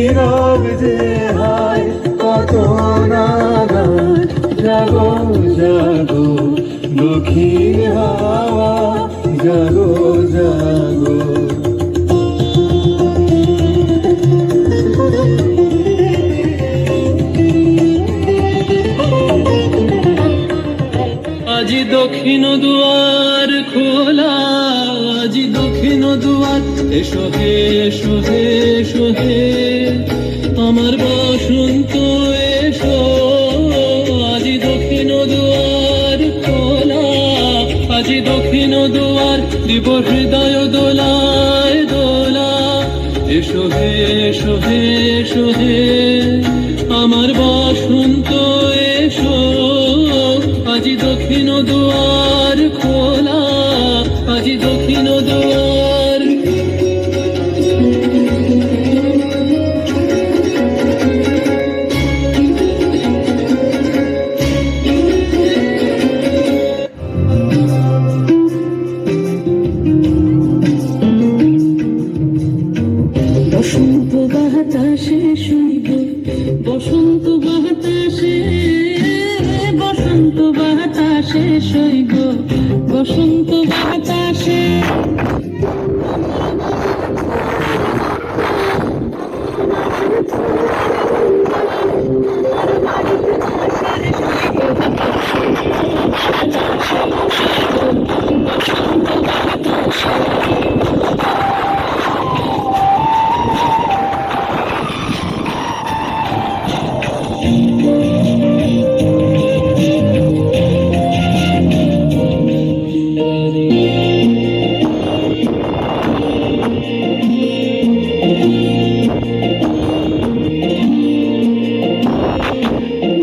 নীরব যে হায় কত নাগাদ, জাগো জাগো দক্ষিণ হাওয়া, জাগো জাগো। আজি দক্ষিণ দুয়ার খোলা, আজি দক্ষিণ দুয়ার, এসো হে এসো হে এসো হে আমার বসন্ত এসো। আজি দক্ষিণ দুয়ার খোলা, আজি দক্ষিণ দুয়ার, দিব হৃদয় দোলায় দোলা। এসো হে এসো হে এসো হে আমার বসন্ত এসো। আজি দক্ষিণ দুয়ার খোলা, আজি দক্ষিণ দুয়ার। বসন্ত বাতাসে শুইব, বসন্ত বাতাসে, বসন্ত বাতাসে শুইব, বসন্ত বাতাসে।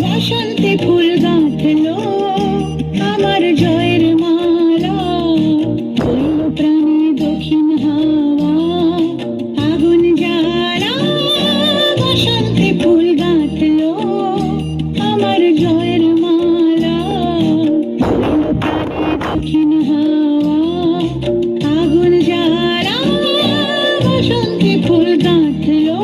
বসন্তে ফুল গাঁথলো আমার জয়ের মালা, হইল প্রাণে দক্ষিণ হাওয়া আগুন জ্বালা। বসন্তে ফুল গাঁথলো আমার জয়ের মালা, হইল প্রাণে দক্ষিণ হাওয়া আগুন জ্বালা। বসন্তে ফুল গাঁথলো।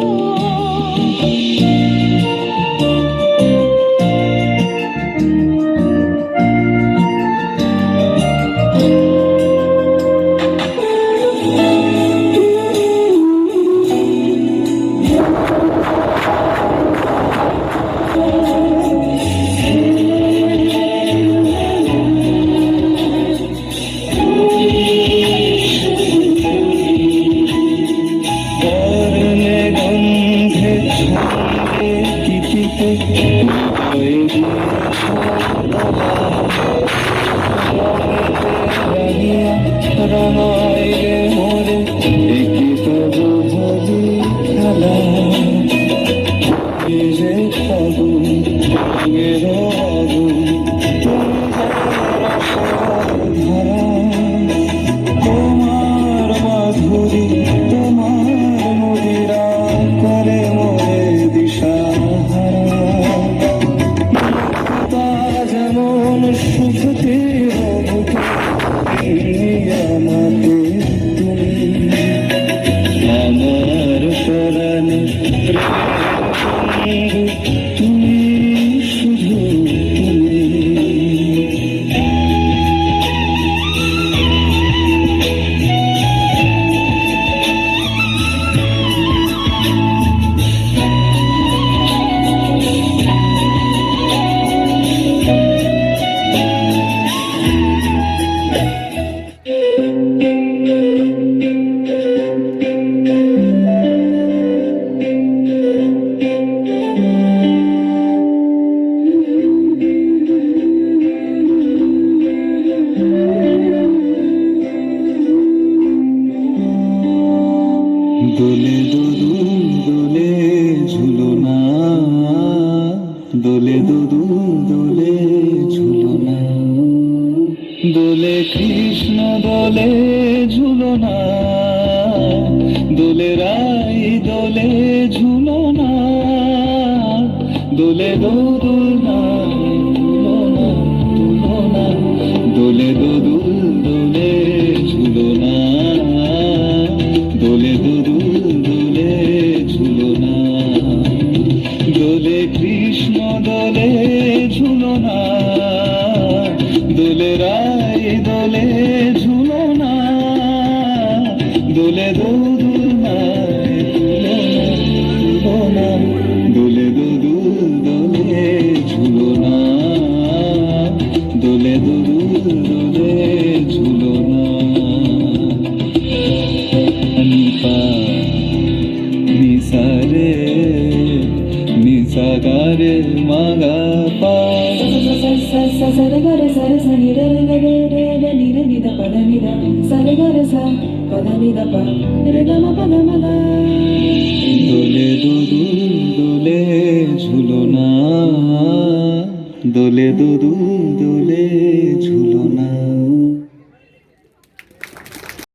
তোমার মাধুরী তোমার মদিরা করে মোরে দিশাহারা, যেমন সুখতে আমাকে তুমি আমার পরাণে তুমি শুধু তুমি। দোলে দোদুল দোলে ঝুলনা, দোলে দোদুল দোলে ঝুলনা, দোলে কৃষ্ণ দোলে ঝুলনা, দোলে রাই দোলে ঝুলনা, দোলে দোদুল নাই ঝুলনা ঝুলনা, দোলে দোদুল দোলে ঝুলনা, দোলে দোদুল দোলে ঝুলনা। দোলে ঝুলনা দোলে রাই দোলে ঝুলনা দোলে দোদুলনায় তুলনা দোলে দোদুল দোলে ঝুলনা দোলে দোদুল দোলে ঝুলনা নিপা নিসারে নিসাগারে মাগা পা দোলে দুদুল দোলে ঝুলনা দোলে দুদুল দোলে ঝুলনা